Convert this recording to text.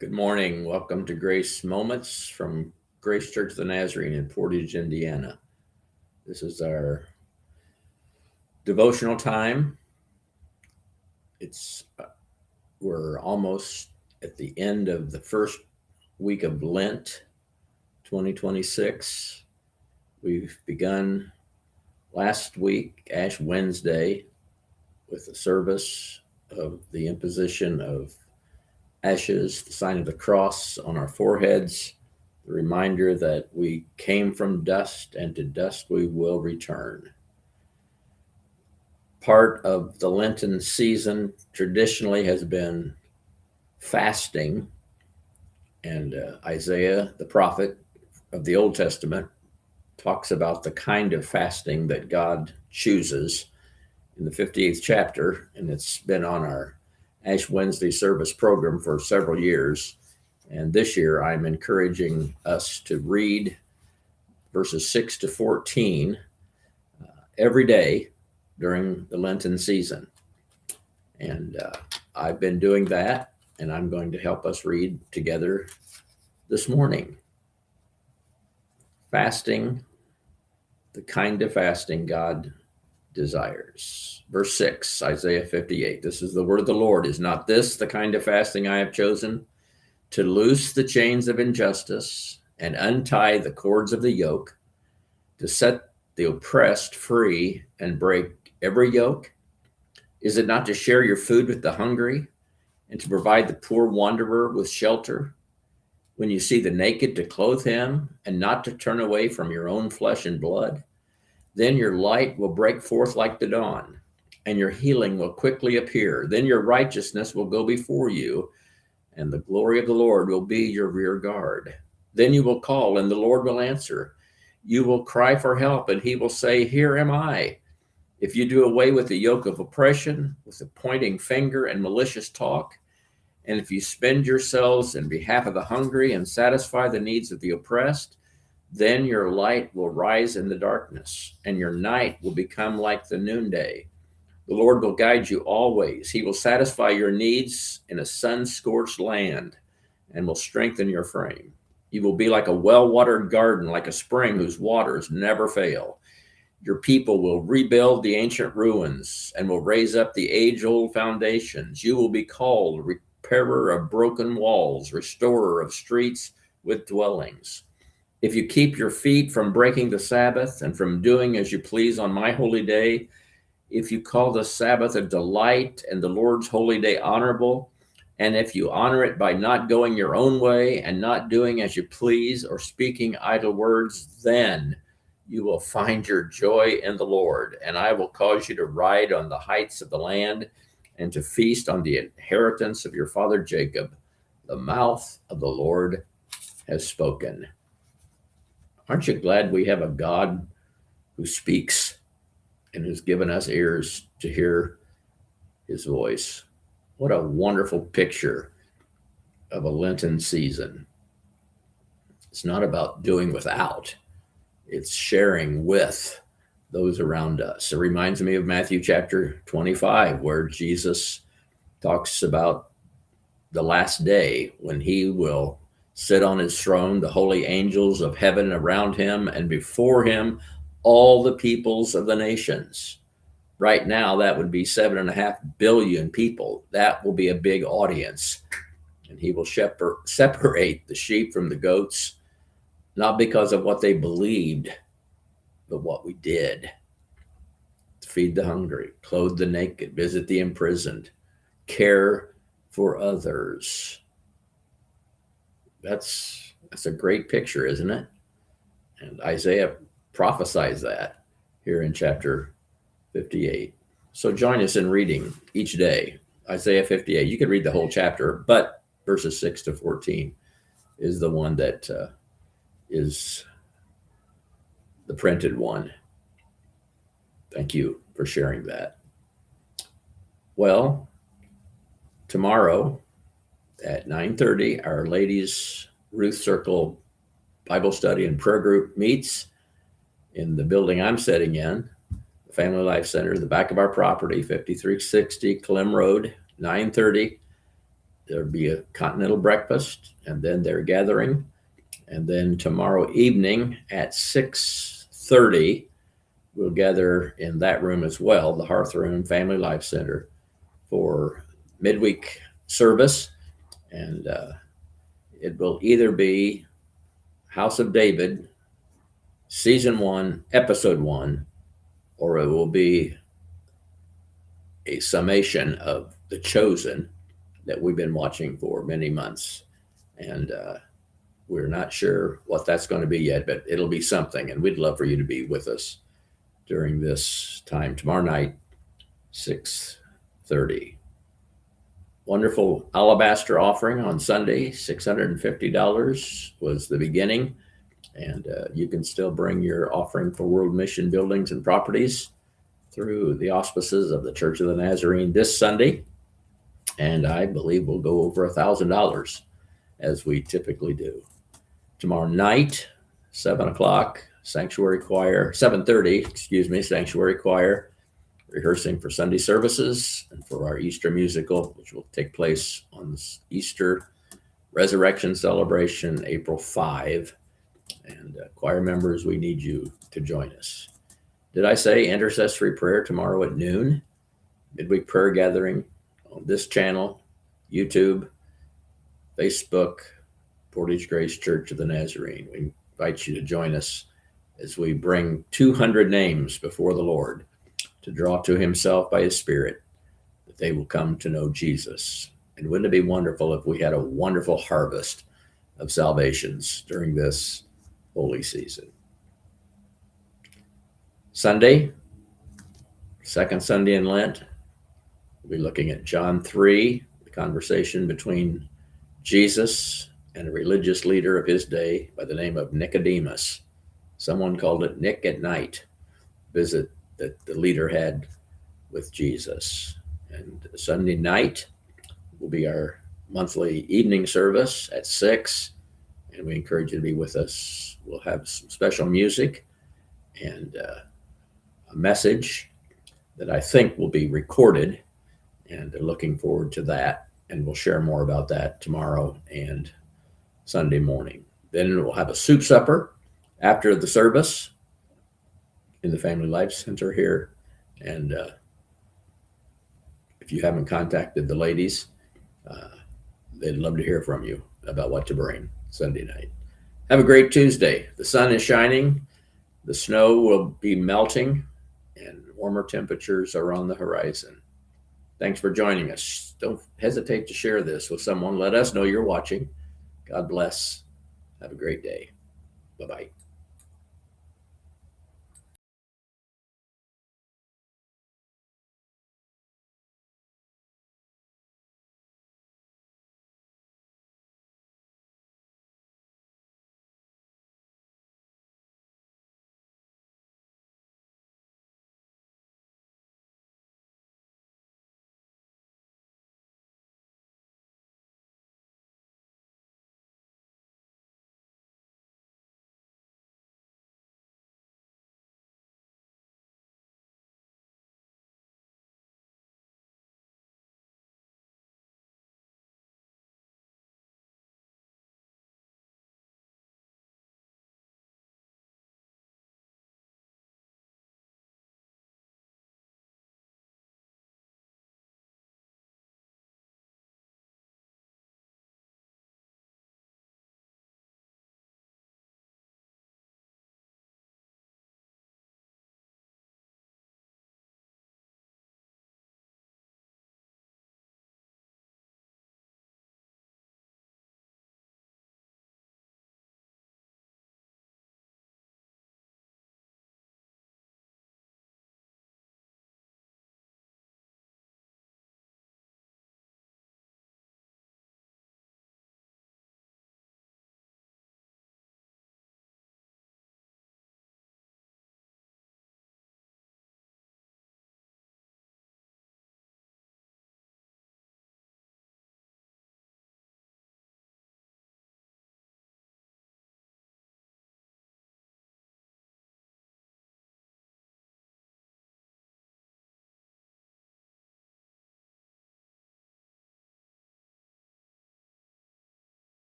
Good morning. Welcome to Grace Moments from Grace Church of the Nazarene in Portage, Indiana. This is our devotional time. It's we're almost at the end of the first week of Lent 2026. We've begun last week, Ash Wednesday, with the service of the imposition of ashes, the sign of the cross on our foreheads, the reminder that we came from dust and to dust we will return. Part of the Lenten season traditionally has been fasting, and Isaiah, the prophet of the Old Testament, talks about the kind of fasting that God chooses in the 58th chapter, and it's been on our Ash Wednesday service program for several years. And this year I'm encouraging us to read verses 6 to 14 every day during the Lenten season. And I've been doing that, and I'm going to help us read together this morning. Fasting, the kind of fasting God desires. Verse 6, Isaiah 58. This is the word of the Lord. Is not this the kind of fasting I have chosen? To loose the chains of injustice and untie the cords of the yoke, to set the oppressed free and break every yoke? Is it not to share your food with the hungry and to provide the poor wanderer with shelter? When you see the naked, to clothe him and not to turn away from your own flesh and blood? Then your light will break forth like the dawn, and your healing will quickly appear. Then your righteousness will go before you, and the glory of the Lord will be your rear guard. Then you will call, and the Lord will answer. You will cry for help, and he will say, Here am I. If you do away with the yoke of oppression, with the pointing finger and malicious talk, and if you spend yourselves in behalf of the hungry and satisfy the needs of the oppressed, then your light will rise in the darkness, and your night will become like the noonday. The Lord will guide you always. He will satisfy your needs in a sun-scorched land and will strengthen your frame. You will be like a well-watered garden, like a spring whose waters never fail. Your people will rebuild the ancient ruins and will raise up the age-old foundations. You will be called repairer of broken walls, restorer of streets with dwellings. If you keep your feet from breaking the Sabbath and from doing as you please on my holy day, if you call the Sabbath a delight and the Lord's holy day honorable, and if you honor it by not going your own way and not doing as you please or speaking idle words, then you will find your joy in the Lord, and I will cause you to ride on the heights of the land and to feast on the inheritance of your father Jacob. The mouth of the Lord has spoken. Aren't you glad we have a God who speaks and who's given us ears to hear his voice? What a wonderful picture of a Lenten season. It's not about doing without, it's sharing with those around us. It reminds me of Matthew chapter 25, where Jesus talks about the last day when he will sit on his throne, the holy angels of heaven around him, and before him, all the peoples of the nations. Right now, that would be 7.5 billion people. That will be a big audience. And he will separate the sheep from the goats, not because of what they believed, but what we did. Feed the hungry, clothe the naked, visit the imprisoned, care for others. That's a great picture, isn't it? And Isaiah prophesies that here in chapter 58. So join us in reading each day Isaiah 58. You could read the whole chapter, but verses 6 to 14 is the one that is the printed one. Thank you for sharing that. Well, tomorrow at 9:30, Our Ladies Ruth Circle Bible Study and Prayer Group meets in the building I'm sitting in, the Family Life Center, the back of our property, 5360 Clem Road, 9:30. there'll be a continental breakfast, and then they're gathering. And then tomorrow evening at 6:30, we'll gather in that room as well, the Hearth Room Family Life Center, for midweek service. And it will either be House of David, Season 1, Episode 1, or it will be a summation of The Chosen that we've been watching for many months. And we're not sure what that's going to be yet, but it'll be something. And we'd love for you to be with us during this time tomorrow night, 6:30. Wonderful alabaster offering on Sunday, $650 was the beginning. And you can still bring your offering for World Mission Buildings and Properties through the auspices of the Church of the Nazarene this Sunday. And I believe we'll go over $1,000 as we typically do. Tomorrow night, 7 o'clock, Sanctuary Choir, 7:30, Sanctuary Choir, rehearsing for Sunday services and for our Easter musical, which will take place on Easter Resurrection Celebration, April 5. And choir members, we need you to join us. Did I say intercessory prayer tomorrow at noon? Midweek prayer gathering on this channel, YouTube, Facebook, Portage Grace Church of the Nazarene. We invite you to join us as we bring 200 names before the Lord to draw to himself by his Spirit, that they will come to know Jesus. And wouldn't it be wonderful if we had a wonderful harvest of salvations during this holy season? Sunday, second Sunday in Lent, we'll be looking at John 3, the conversation between Jesus and a religious leader of his day by the name of Nicodemus. Someone called it Nick at Night, visit that the leader had with Jesus. And Sunday night will be our monthly evening service at 6, and we encourage you to be with us. We'll have some special music and a message that I think will be recorded, and looking forward to that. And we'll share more about that tomorrow and Sunday morning. Then we'll have a soup supper after the service in the Family Life Center here. And if you haven't contacted the ladies, they'd love to hear from you about what to bring Sunday night. Have a great Tuesday. The sun is shining, the snow will be melting, and warmer temperatures are on the horizon. Thanks for joining us. Don't hesitate to share this with someone. Let us know you're watching. God bless. Have a great day. Bye-bye.